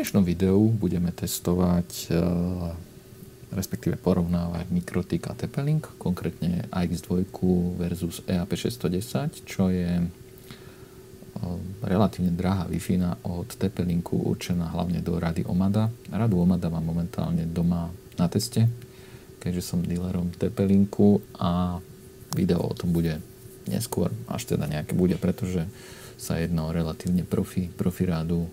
dnešnom videu budeme testovať, respektíve porovnávať Mikrotik a TP-Link, konkrétne AX2 versus EAP610, čo je relatívne drahá Wi-Fi od TP-Linku, určená hlavne do rady Omada. Radu Omada mám momentálne doma na teste, keďže som dílerom TP-Linku, a video o tom bude neskôr, až teda nejaké bude, pretože sa jedná o relatívne profi rádu,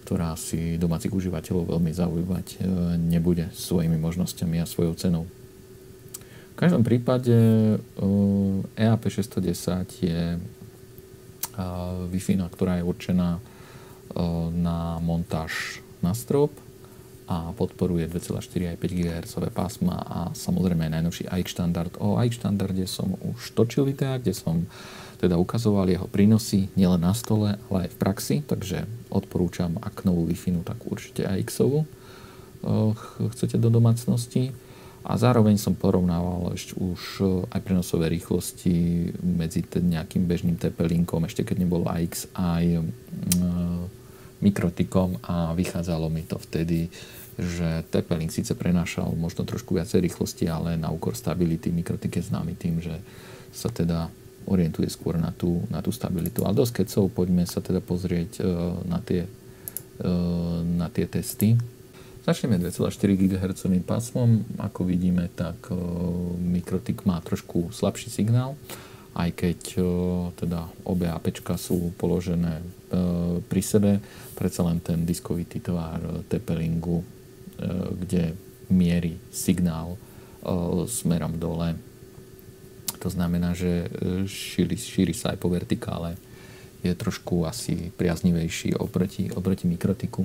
ktorá si domácich užívateľov veľmi zaujímať nebude svojimi možnosťami a svojou cenou. V každom prípade EAP610 je Wi-Fi, ktorá je určená na montáž na strop a podporuje 2,4 aj 5 GHz pásma a samozrejme aj najnovší AX štandard. O AX štandarde som už točil videa, kde som teda ukazoval jeho prínosy nielen na stole, ale aj v praxi, takže odporúčam, ak novú Wi-Fi, tak určite AX-ovú chcete do domácnosti. A zároveň som porovnával ešte už aj prenosové rýchlosti medzi nejakým bežným TP-Linkom, ešte keď nebol AX, aj Mikrotikom, a vychádzalo mi to vtedy, že TP-Link síce prenášal možno trošku viacej rýchlosti, ale na úkor stability. Mikrotik je známy tým, že sa teda orientuje skôr na tú stabilitu. Ale dosť kecov, poďme sa teda pozrieť na tie testy. Začneme 2,4 GHz pásmom. Ako vidíme, tak Mikrotik má trošku slabší signál, aj keď teda obe APčka sú položené pri sebe. Predsa len ten diskovitý tvar TP-Linku, kde mierí signál smerom dole. To znamená, že šíri sa aj po vertikále. Je trošku asi priaznivejší oproti Mikrotiku.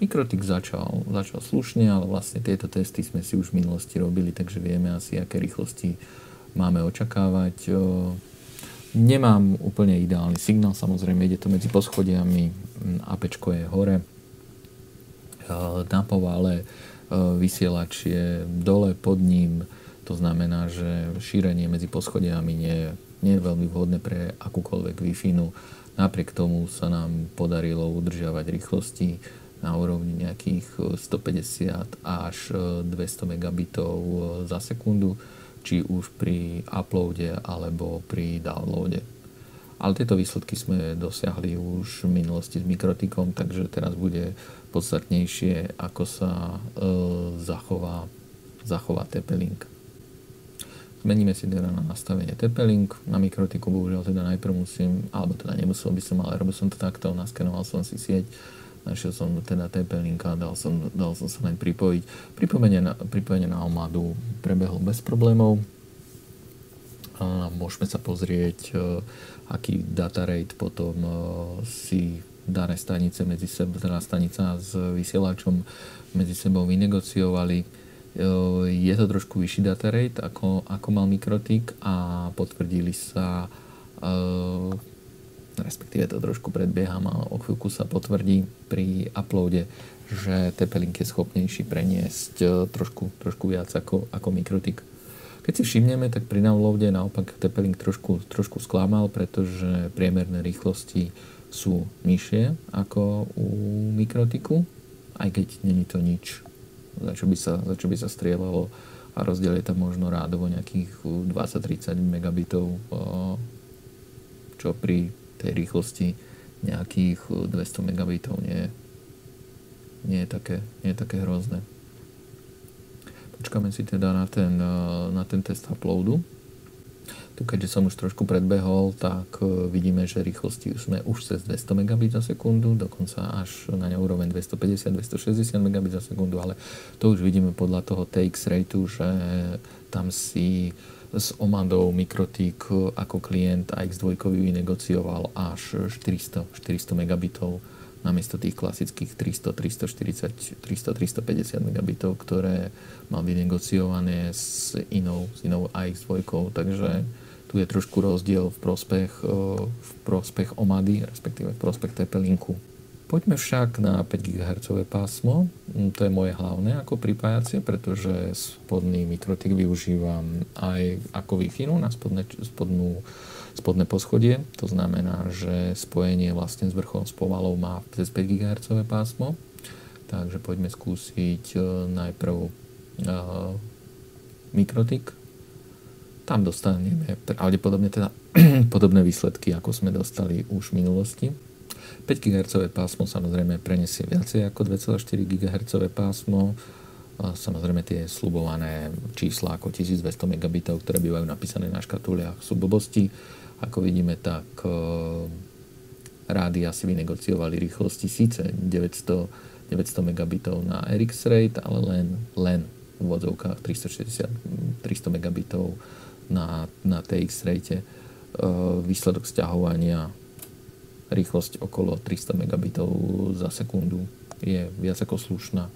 Mikrotik začal slušne, ale vlastne tieto testy sme si už v minulosti robili, takže vieme asi, aké rýchlosti máme očakávať. Nemám úplne ideálny signál, samozrejme ide to medzi poschodiami, APčko je hore, na povale, vysielač je dole pod ním. To znamená, že šírenie medzi poschodiami nie je veľmi vhodné pre akúkoľvek Wi-Fi. Napriek tomu sa nám podarilo udržiavať rýchlosti na úrovni nejakých 150 až 200 megabitov za sekundu, či už pri uploade alebo pri downloade. Ale tieto výsledky sme dosiahli už v minulosti s Mikrotikom, takže teraz bude podstatnejšie, ako sa zachová TP-Link. Zmeníme si teda na nastavenie TP-Link. Na Mikrotiku bohužiaľ teda najprv nemusel by som, ale robil som to takto, naskenoval som si sieť, našiel som teda TP-Linka, dal som sa len pripojiť. Pripojenie na Omadu prebehlo bez problémov. Môžeme sa pozrieť, aký data rate potom si dané stanice medzi sebou, teda stanica s vysielačom medzi sebou vynegociovali. Je to trošku vyšší data rate, ako mal Mikrotik, a potvrdili sa, respektíve to trošku predbieham, ale o chvíľku sa potvrdí pri uploade, že TP-Link je schopnejší preniesť trošku viac ako Mikrotik. Keď si všimneme, tak pri downloade naopak TP-Link trošku sklamal, pretože priemerné rýchlosti sú nižšie ako u Mikrotiku, aj keď není to nič, za čo by sa strieľalo, a rozdiel je tam možno rádovo nejakých 20-30 megabitov, čo pri tej rýchlosti nejakých 200 megabitov nie je také hrozné. Počkáme si teda na ten test uploadu. Tu, keďže som už trošku predbehol, tak vidíme, že rýchlosti sme už cez 200 megabit za sekundu, dokonca až na úroveň 250-260 megabit za sekundu, ale to už vidíme podľa toho TX rateu, že tam si s Omadou Mikrotik ako klient AX2 vynegocioval až 400 megabitov namiesto tých klasických 300, 340, 300, 350 megabitov, ktoré mal vynegociované s inou AX2, takže tu je trošku rozdiel v prospech Omady, respektíve v prospech TP-Linku. Poďme však na 5 GHz pásmo. To je moje hlavné ako pripájacie, pretože spodný Mikrotik využívam aj ako Wi-Fi na spodné poschodie. To znamená, že spojenie vlastne s vrchom s povalou má cez 5 GHz pásmo. Takže poďme skúsiť najprv Mikrotik. Tam dostaneme pravdepodobne teda podobné výsledky, ako sme dostali už v minulosti. 5 GHz pásmo samozrejme prenesie viacej ako 2,4 GHz pásmo. Samozrejme tie sľubované čísla ako 1200 megabitov, ktoré bývajú napísané na škatuliach, sú blbosti. Ako vidíme, tak rádia si vynegociovali rýchlosti síce 900 megabitov na RX rate, ale len v úvodzovkách 300 megabitov na TX rate. Výsledok sťahovania rýchlosť okolo 300 megabitov za sekundu je viac ako slušná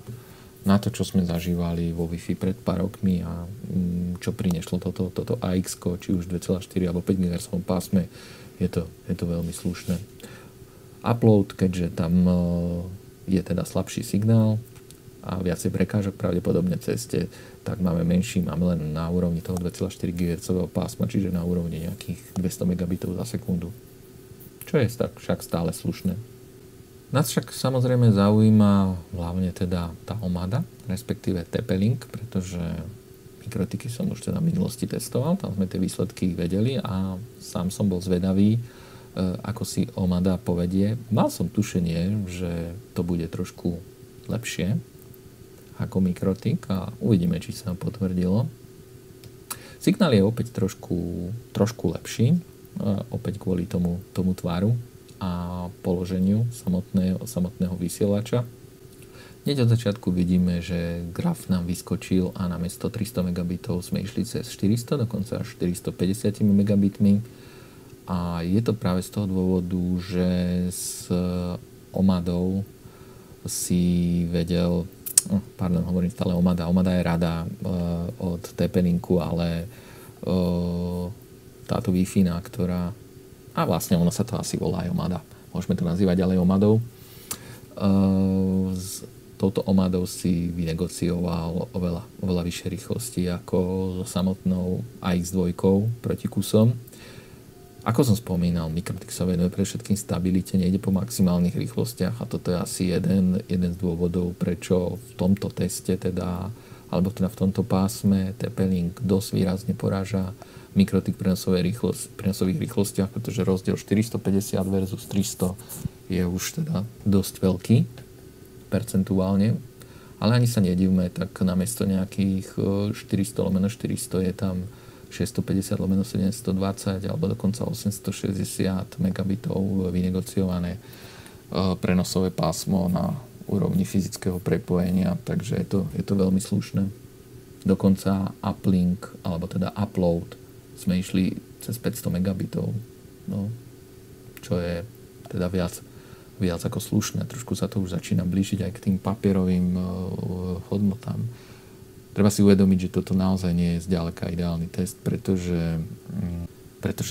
na to, čo sme zažívali vo Wi-Fi pred pár rokmi a čo prinieslo toto AX, či už 2,4 alebo 5 GHz pásme, je to veľmi slušné. Upload, keďže tam je teda slabší signál a viacej prekážok pravdepodobne ceste, tak máme len na úrovni toho 2,4 GHz pásma, čiže na úrovni nejakých 200 megabitov za sekundu. Čo je však stále slušné. Nás však samozrejme zaujíma hlavne teda tá Omada, respektíve TP-Link, pretože mikrotiky som už teda v minulosti testoval, tam sme tie výsledky vedeli a sám som bol zvedavý, ako si Omada povedie. Mal som tušenie, že to bude trošku lepšie ako mikrotik a uvidíme, či sa potvrdilo. Signál je opäť trošku lepší, opäť kvôli tomu tvaru a položeniu samotného vysielača. Hneď od začiatku vidíme, že graf nám vyskočil a namiesto 300 megabitov sme išli cez 400, dokonca až 450 megabitmi. A je to práve z toho dôvodu, že s Omadou si vedel, hovorím stále Omada je rada od TP-Linku, ale táto Wi-Fi, ktorá, a vlastne ono sa to asi volá aj Omada, môžeme to nazývať ďalej Omadou, s touto Omadou si vynegocioval oveľa vyššie rýchlosti ako so samotnou AX2 proti kusom. Ako som spomínal, mikrotik sa venuje pre všetkým stabilite, nejde po maximálnych rýchlostiach a toto je asi jeden z dôvodov, prečo v tomto teste alebo v tomto pásme TP-Link dosť výrazne poráža mikrotik prenosových rýchlostiach, pretože rozdiel 450 versus 300 je už teda dosť veľký percentuálne, ale ani sa nedivme, tak namiesto nejakých 400/400 je tam 650/720 alebo dokonca 860 megabitov vynegociované prenosové pásmo na úrovni fyzického prepojenia, takže je to veľmi slušné. Dokonca uplink, alebo teda upload sme išli cez 500 megabitov, čo je teda viac ako slušné. Trošku sa to už začína blížiť aj k tým papierovým hodnotám. Treba si uvedomiť, že toto naozaj nie je zďaleka ideálny test, pretože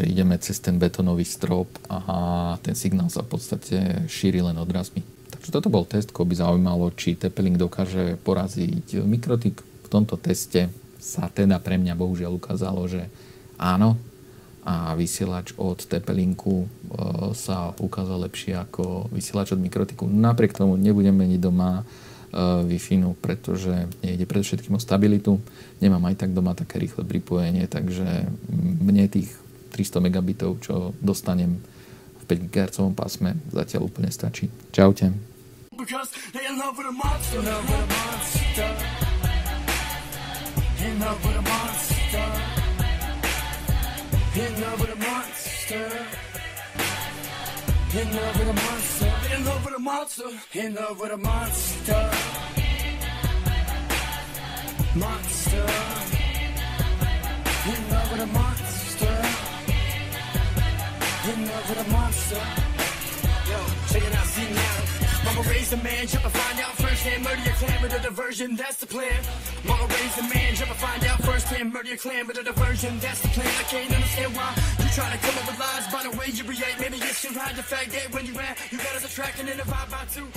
ideme cez ten betónový strop a ten signál sa v podstate šíri len odrazmi. Takže toto bol test, koho by zaujímalo, či TP-Link dokáže poraziť mikrotik. V tomto teste sa teda pre mňa bohužiaľ ukázalo, že áno, a vysielač od TP-Linku sa ukázal lepšie ako vysielač od mikrotiku. Napriek tomu nebudem meniť doma Wi-Fi, pretože nejde predovšetkým o stabilitu. Nemám aj tak doma také rýchle pripojenie, takže mne tých 300 megabitov, čo dostanem v 5 GHz pásme, zatiaľ úplne stačí. Čaute. In love with a monster. In love with a monster. In love with a monster. In love with a monster. Monster. In love with a monster. In love with a monster. Yo, check it out, see now. Mama raised a man, jump and find out firsthand. Murder your clan with a diversion, that's the plan. Mama raised a man, jump and find out firsthand. Murder your clan with a diversion, that's the plan. I can't understand why you try to come up with lies by the way you react. Maybe you should hide the fact that when you rap, you got us attracting in a vibe by two.